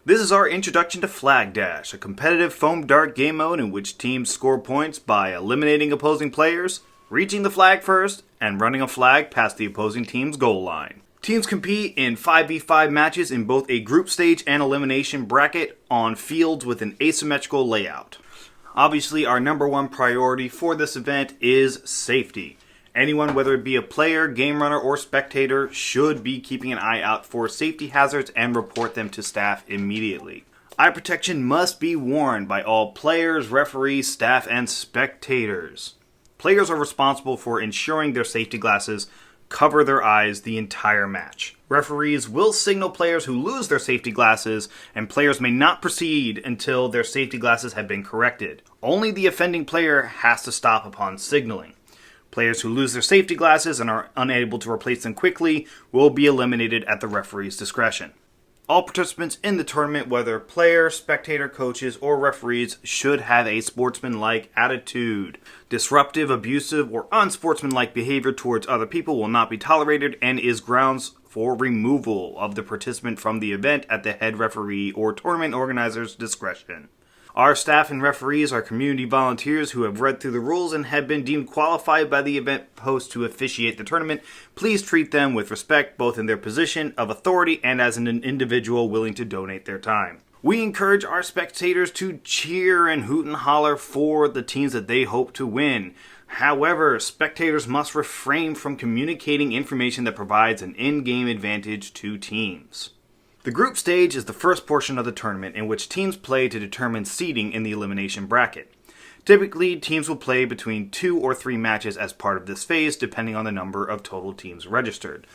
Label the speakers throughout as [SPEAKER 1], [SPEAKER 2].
[SPEAKER 1] This is our introduction to Flag Dash, a competitive foam dart game mode in which teams score points by eliminating opposing players, reaching the flag first, and running a flag past the opposing team's goal line. Teams compete in 5v5 matches in both a group stage and elimination bracket on fields with an asymmetrical layout. Obviously, our number one priority for this event is safety. Anyone, whether it be a player, game runner, or spectator, should be keeping an eye out for safety hazards and report them to staff immediately. Eye protection must be worn by all players, referees, staff, and spectators. Players are responsible for ensuring their safety glasses cover their eyes the entire match. Referees will signal players who lose their safety glasses, and players may not proceed until their safety glasses have been corrected. Only the offending player has to stop upon signaling. Players who lose their safety glasses and are unable to replace them quickly will be eliminated at the referee's discretion. All participants in the tournament, whether players, spectator, coaches, or referees, should have a sportsmanlike attitude. Disruptive, abusive, or unsportsmanlike behavior towards other people will not be tolerated and is grounds for removal of the participant from the event at the head referee or tournament organizer's discretion. Our staff and referees are community volunteers who have read through the rules and have been deemed qualified by the event host to officiate the tournament. Please treat them with respect, both in their position of authority and as an individual willing to donate their time. We encourage our spectators to cheer and hoot and holler for the teams that they hope to win. However, spectators must refrain from communicating information that provides an in-game advantage to teams. The group stage is the first portion of the tournament in which teams play to determine seeding in the elimination bracket. Typically, teams will play between 2 or 3 matches as part of this phase, depending on the number of total teams registered.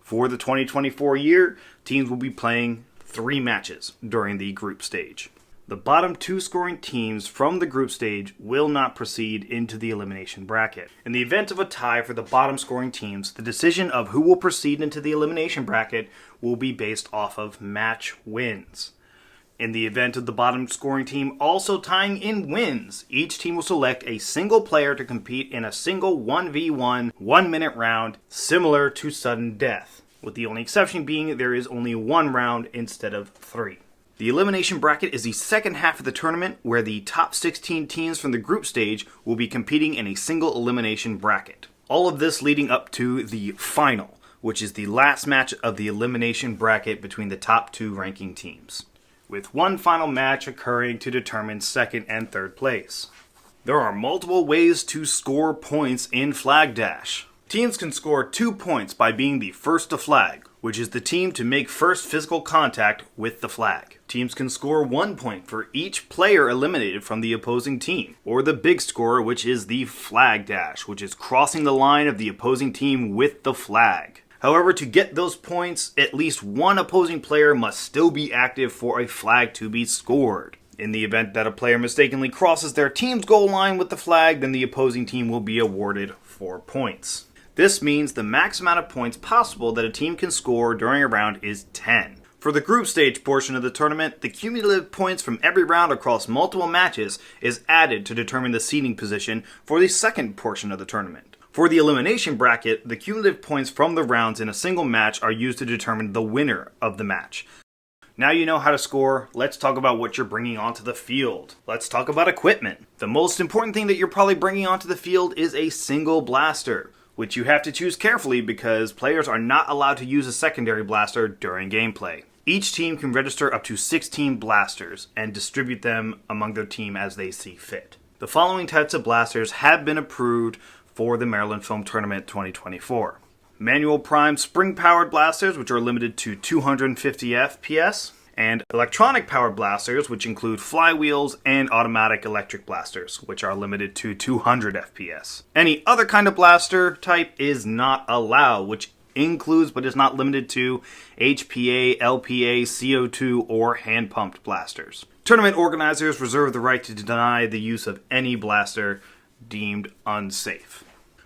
[SPEAKER 1] For the 2024 year, teams will be playing 3 matches during the group stage. The bottom 2 scoring teams from the group stage will not proceed into the elimination bracket. In the event of a tie for the bottom scoring teams, the decision of who will proceed into the elimination bracket will be based off of match wins. In the event of the bottom scoring team also tying in wins, each team will select a single player to compete in a single 1v1 1-minute round similar to sudden death, with the only exception being there is only 1 round instead of 3. The elimination bracket is the second half of the tournament where the top 16 teams from the group stage will be competing in a single elimination bracket. All of this leading up to the final, which is the last match of the elimination bracket between the top 2 ranking teams, with one final match occurring to determine second and third place. There are multiple ways to score points in Flag Dash. Teams can score 2 points by being the first to flag, which is the team to make first physical contact with the flag. Teams can score 1 point for each player eliminated from the opposing team, or the big score, which is the Flag Dash, which is crossing the line of the opposing team with the flag. However, to get those points, at least one opposing player must still be active for a flag to be scored. In the event that a player mistakenly crosses their team's goal line with the flag, then the opposing team will be awarded 4 points. This means the max amount of points possible that a team can score during a round is 10. For the group stage portion of the tournament, the cumulative points from every round across multiple matches is added to determine the seeding position for the second portion of the tournament. For the elimination bracket, the cumulative points from the rounds in a single match are used to determine the winner of the match. Now you know how to score, let's talk about what you're bringing onto the field. Let's talk about equipment. The most important thing that you're probably bringing onto the field is a single blaster, which you have to choose carefully because players are not allowed to use a secondary blaster during gameplay. Each team can register up to 16 blasters and distribute them among their team as they see fit. The following types of blasters have been approved for the Maryland Foam Tournament 2024. Manual primed spring-powered blasters, which are limited to 250 FPS, and electronic powered blasters, which include flywheels and automatic electric blasters, which are limited to 200 FPS. Any other kind of blaster type is not allowed, which includes but is not limited to HPA, LPA, CO2, or hand-pumped blasters. Tournament organizers reserve the right to deny the use of any blaster deemed unsafe.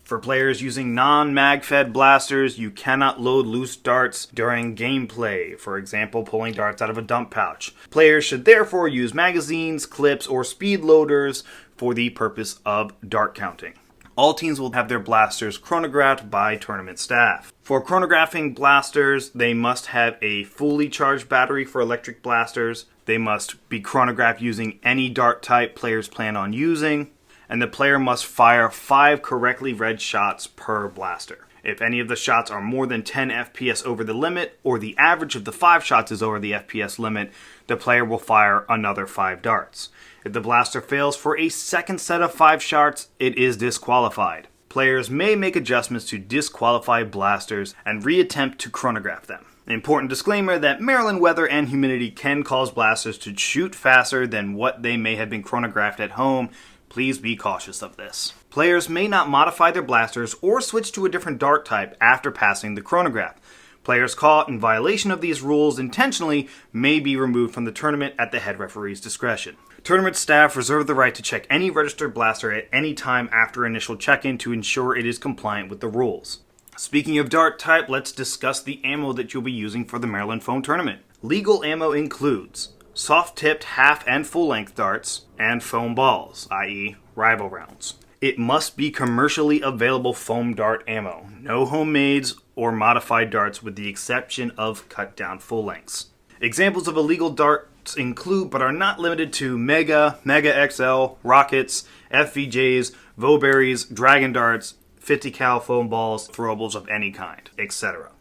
[SPEAKER 1] For players using non-mag-fed blasters, you cannot load loose darts during gameplay, for example, pulling darts out of a dump pouch. Players should therefore use magazines, clips, or speed loaders for the purpose of dart counting. All teams will have their blasters chronographed by tournament staff. For chronographing blasters, they must have a fully charged battery for electric blasters. They must be chronographed using any dart type players plan on using. And the player must fire 5 correctly read shots per blaster. If any of the shots are more than 10 FPS over the limit, or the average of the 5 shots is over the FPS limit, the player will fire another 5 darts. If the blaster fails for a second set of 5 shots, it is disqualified. Players may make adjustments to disqualify blasters and reattempt to chronograph them. An important disclaimer that Maryland weather and humidity can cause blasters to shoot faster than what they may have been chronographed at home. Please be cautious of this. Players may not modify their blasters or switch to a different dart type after passing the chronograph. Players caught in violation of these rules intentionally may be removed from the tournament at the head referee's discretion. Tournament staff reserve the right to check any registered blaster at any time after initial check-in to ensure it is compliant with the rules. Speaking of dart type, let's discuss the ammo that you'll be using for the Maryland Foam Tournament. Legal ammo includes soft-tipped half and full-length darts and foam balls, i.e. rival rounds. It must be commercially available foam dart ammo, no homemades or modified darts with the exception of cut-down full lengths. Examples of illegal darts include, but are not limited to, Mega, Mega XL, Rockets, FVJs, Vowberries, Dragon Darts, 50 cal foam balls, throwables of any kind, etc.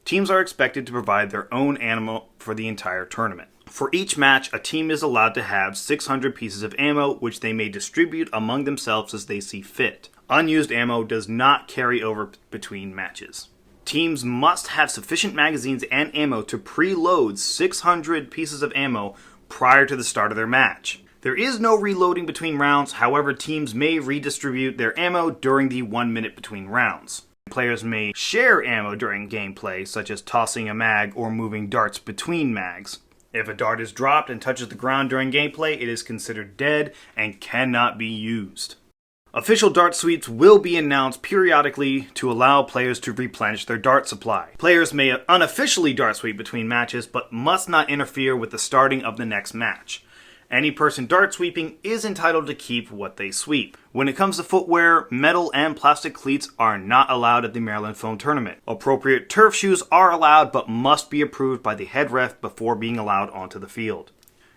[SPEAKER 1] Teams are expected to provide their own ammo for the entire tournament. For each match, a team is allowed to have 600 pieces of ammo, which they may distribute among themselves as they see fit. Unused ammo does not carry over between matches. Teams must have sufficient magazines and ammo to preload 600 pieces of ammo prior to the start of their match. There is no reloading between rounds, however, teams may redistribute their ammo during the 1 minute between rounds. Players may share ammo during gameplay, such as tossing a mag or moving darts between mags. If a dart is dropped and touches the ground during gameplay, it is considered dead and cannot be used. Official dart sweeps will be announced periodically to allow players to replenish their dart supply. Players may unofficially dart sweep between matches, but must not interfere with the starting of the next match. Any person dart sweeping is entitled to keep what they sweep. When it comes to footwear, metal and plastic cleats are not allowed at the Maryland Foam Tournament. Appropriate turf shoes are allowed but must be approved by the head ref before being allowed onto the field.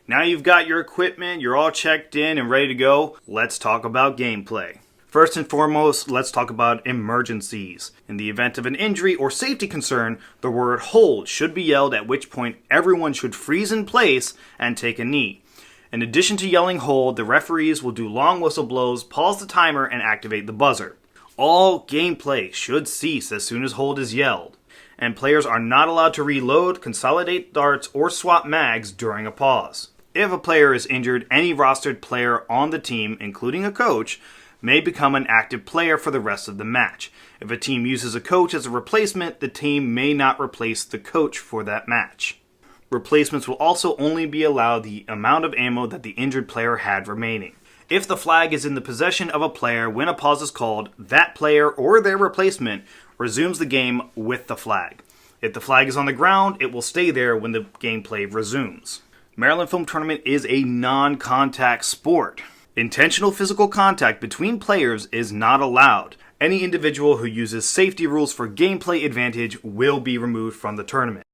[SPEAKER 1] Now you've got your equipment, you're all checked in and ready to go, let's talk about gameplay. First and foremost, let's talk about emergencies. In the event of an injury or safety concern, the word hold should be yelled, at which point everyone should freeze in place and take a knee. In addition to yelling hold, the referees will do long whistle blows, pause the timer, and activate the buzzer. All gameplay should cease as soon as hold is yelled, and players are not allowed to reload, consolidate darts, or swap mags during a pause. If a player is injured, any rostered player on the team, including a coach, may become an active player for the rest of the match. If a team uses a coach as a replacement, the team may not replace the coach for that match. Replacements will also only be allowed the amount of ammo that the injured player had remaining. If the flag is in the possession of a player when a pause is called, that player or their replacement resumes the game with the flag. If the flag is on the ground, it will stay there when the gameplay resumes. Maryland Foam Tournament is a non-contact sport. Intentional physical contact between players is not allowed. Any individual who uses safety rules for gameplay advantage will be removed from the tournament.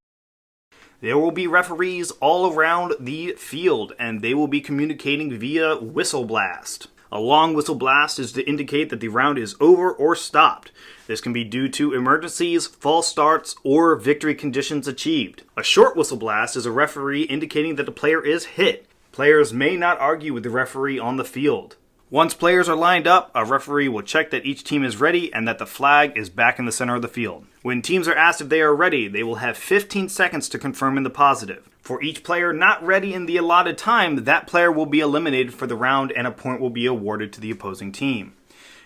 [SPEAKER 1] There will be referees all around the field, and they will be communicating via whistle blast. A long whistle blast is to indicate that the round is over or stopped. This can be due to emergencies, false starts, or victory conditions achieved. A short whistle blast is a referee indicating that the player is hit. Players may not argue with the referee on the field. Once players are lined up, a referee will check that each team is ready and that the flag is back in the center of the field. When teams are asked if they are ready, they will have 15 seconds to confirm in the positive. For each player not ready in the allotted time, that player will be eliminated for the round and a point will be awarded to the opposing team.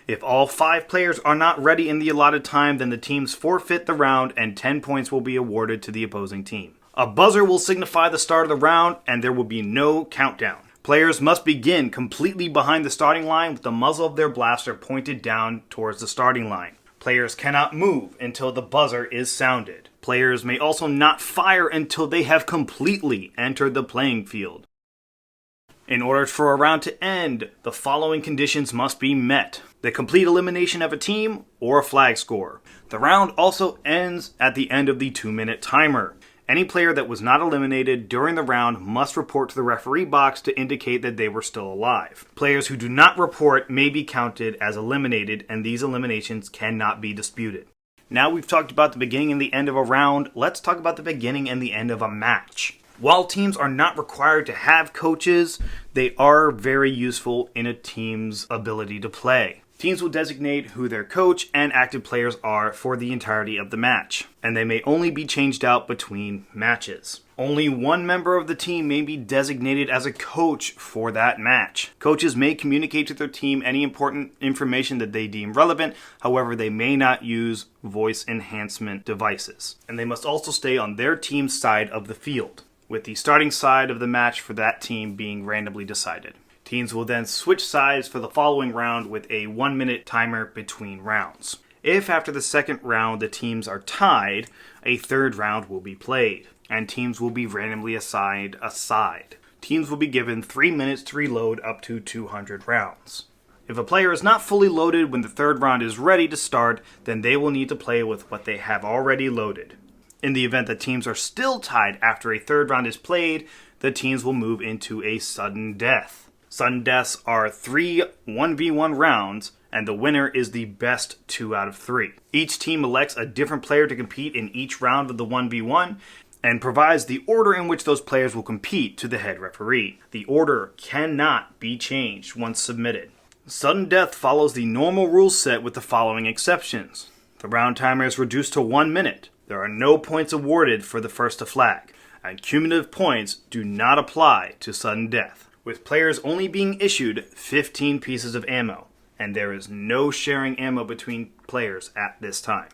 [SPEAKER 1] If all 5 players are not ready in the allotted time, then the teams forfeit the round and 10 points will be awarded to the opposing team. A buzzer will signify the start of the round and there will be no countdown. Players must begin completely behind the starting line with the muzzle of their blaster pointed down towards the starting line. Players cannot move until the buzzer is sounded. Players may also not fire until they have completely entered the playing field. In order for a round to end, the following conditions must be met. the complete elimination of a team, or a flag score. The round also ends at the end of the 2-minute timer. Any player that was not eliminated during the round must report to the referee box to indicate that they were still alive. Players who do not report may be counted as eliminated, and these eliminations cannot be disputed. Now we've talked about the beginning and the end of a round, let's talk about the beginning and the end of a match. While teams are not required to have coaches, they are very useful in a team's ability to play. Teams will designate who their coach and active players are for the entirety of the match, and they may only be changed out between matches. Only one member of the team may be designated as a coach for that match. Coaches may communicate to their team any important information that they deem relevant, however, they may not use voice enhancement devices. And they must also stay on their team's side of the field, with the starting side of the match for that team being randomly decided. Teams will then switch sides for the following round with a 1-minute timer between rounds. If after the second round the teams are tied, a third round will be played, and teams will be randomly assigned a side. Teams will be given 3 minutes to reload up to 200 rounds. If a player is not fully loaded when the third round is ready to start, then they will need to play with what they have already loaded. In the event that teams are still tied after a third round is played, the teams will move into a sudden death. Sudden deaths are 3 1v1 rounds, and the winner is the best 2 out of 3. Each team elects a different player to compete in each round of the 1v1, and provides the order in which those players will compete to the head referee. The order cannot be changed once submitted. Sudden death follows the normal rule set with the following exceptions. The round timer is reduced to 1 minute. There are no points awarded for the first to flag, and cumulative points do not apply to sudden death, with players only being issued 15 pieces of ammo, and there is no sharing ammo between players at this time.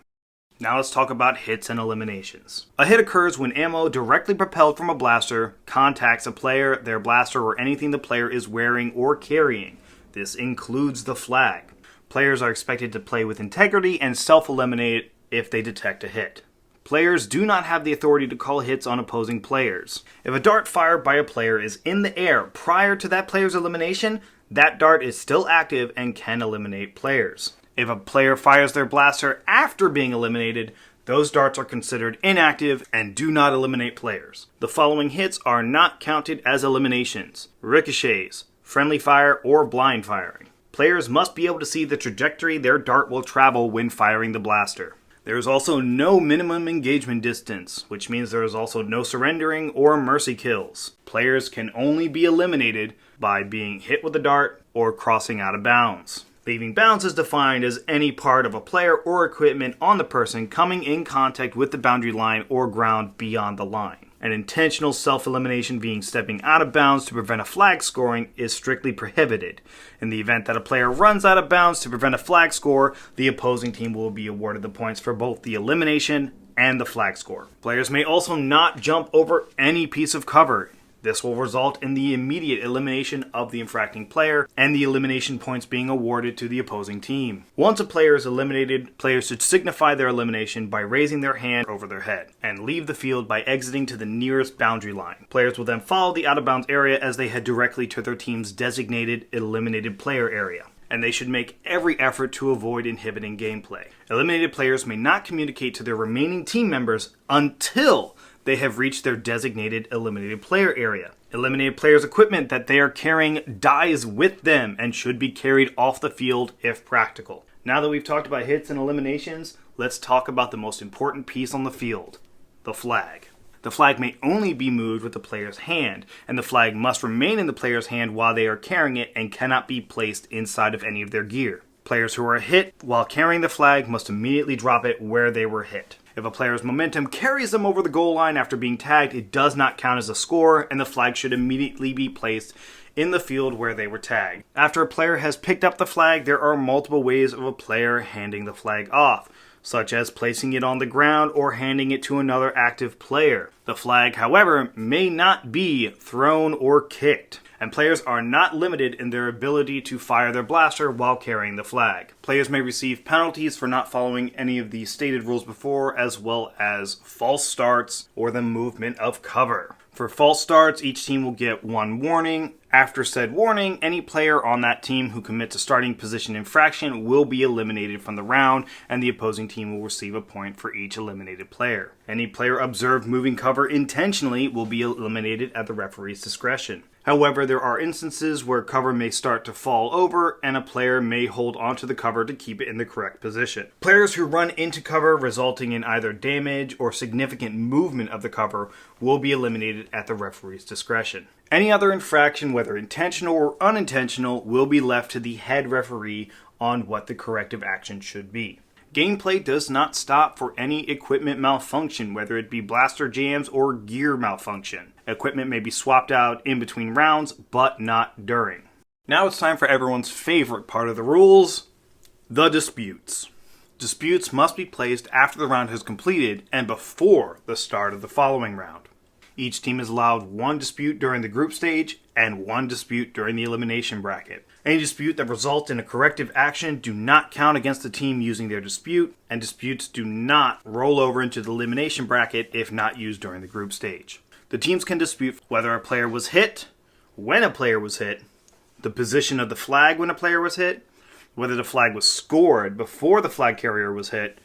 [SPEAKER 1] Now let's talk about hits and eliminations. A hit occurs when ammo directly propelled from a blaster contacts a player, their blaster, or anything the player is wearing or carrying. This includes the flag. Players are expected to play with integrity and self-eliminate if they detect a hit. Players do not have the authority to call hits on opposing players. If a dart fired by a player is in the air prior to that player's elimination, that dart is still active and can eliminate players. If a player fires their blaster after being eliminated, those darts are considered inactive and do not eliminate players. The following hits are not counted as eliminations: ricochets, friendly fire, or blind firing. Players must be able to see the trajectory their dart will travel when firing the blaster. There is also no minimum engagement distance, which means there is also no surrendering or mercy kills. Players can only be eliminated by being hit with a dart or crossing out of bounds. Leaving bounds is defined as any part of a player or equipment on the person coming in contact with the boundary line or ground beyond the line. An intentional self-elimination being stepping out of bounds to prevent a flag scoring is strictly prohibited. In the event that a player runs out of bounds to prevent a flag score, the opposing team will be awarded the points for both the elimination and the flag score. Players may also not jump over any piece of cover. This will result in the immediate elimination of the infracting player and the elimination points being awarded to the opposing team. Once a player is eliminated, players should signify their elimination by raising their hand over their head and leave the field by exiting to the nearest boundary line. Players will then follow the out-of-bounds area as they head directly to their team's designated eliminated player area, and they should make every effort to avoid inhibiting gameplay. Eliminated players may not communicate to their remaining team members until they have reached their designated eliminated player area. Eliminated players' equipment that they are carrying dies with them and should be carried off the field if practical. Now that we've talked about hits and eliminations, let's talk about the most important piece on the field: the flag. The flag may only be moved with the player's hand, and the flag must remain in the player's hand while they are carrying it and cannot be placed inside of any of their gear. Players who are hit while carrying the flag must immediately drop it where they were hit. If a player's momentum carries them over the goal line after being tagged, it does not count as a score, and the flag should immediately be placed in the field where they were tagged. After a player has picked up the flag, there are multiple ways of a player handing the flag off, such as placing it on the ground or handing it to another active player. The flag, however, may not be thrown or kicked, and players are not limited in their ability to fire their blaster while carrying the flag. Players may receive penalties for not following any of the stated rules before, as well as false starts or the movement of cover. For false starts, each team will get one warning. After said warning, any player on that team who commits a starting position infraction will be eliminated from the round, and the opposing team will receive a point for each eliminated player. Any player observed moving cover intentionally will be eliminated at the referee's discretion. However, there are instances where cover may start to fall over, and a player may hold onto the cover to keep it in the correct position. Players who run into cover, resulting in either damage or significant movement of the cover, will be eliminated at the referee's discretion. Any other infraction, whether intentional or unintentional, will be left to the head referee on what the corrective action should be. Gameplay does not stop for any equipment malfunction, whether it be blaster jams or gear malfunction. Equipment may be swapped out in between rounds, but not during. Now it's time for everyone's favorite part of the rules, the disputes. Disputes must be placed after the round has completed and before the start of the following round. Each team is allowed one dispute during the group stage and one dispute during the elimination bracket. Any dispute that results in a corrective action do not count against the team using their dispute, and disputes do not roll over into the elimination bracket if not used during the group stage. The teams can dispute whether a player was hit, when a player was hit, the position of the flag when a player was hit, whether the flag was scored before the flag carrier was hit,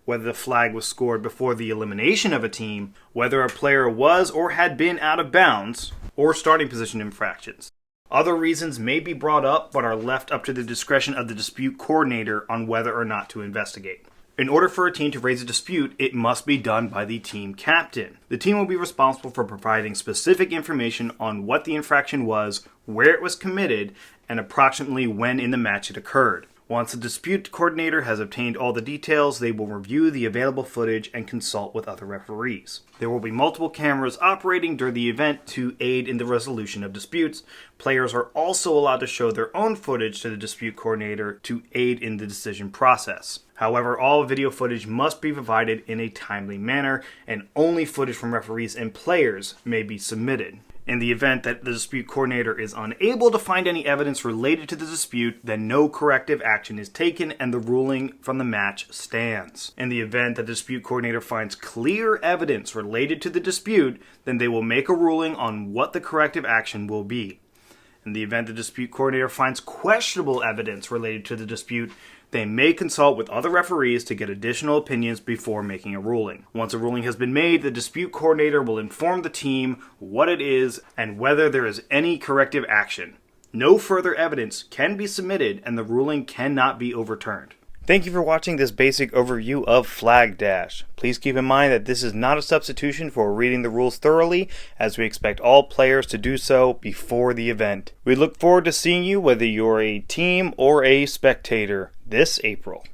[SPEAKER 1] whether the flag was scored before the elimination of a team, whether a player was or had been out of bounds, or starting position infractions. Other reasons may be brought up but are left up to the discretion of the dispute coordinator on whether or not to investigate. In order for a team to raise a dispute, it must be done by the team captain. The team will be responsible for providing specific information on what the infraction was, where it was committed, and approximately when in the match it occurred. Once the dispute coordinator has obtained all the details, they will review the available footage and consult with other referees. There will be multiple cameras operating during the event to aid in the resolution of disputes. Players are also allowed to show their own footage to the dispute coordinator to aid in the decision process. However, all video footage must be provided in a timely manner, and only footage from referees and players may be submitted. In the event that the dispute coordinator is unable to find any evidence related to the dispute, then no corrective action is taken and the ruling from the match stands. In the event that the dispute coordinator finds clear evidence related to the dispute, then they will make a ruling on what the corrective action will be. In the event the dispute coordinator finds questionable evidence related to the dispute, they may consult with other referees to get additional opinions before making a ruling. Once a ruling has been made, the dispute coordinator will inform the team what it is and whether there is any corrective action. No further evidence can be submitted and the ruling cannot be overturned. Thank you for watching this basic overview of Flag Dash. Please keep in mind that this is not a substitution for reading the rules thoroughly, as we expect all players to do so before the event. We look forward to seeing you whether you're a team or a spectator this April.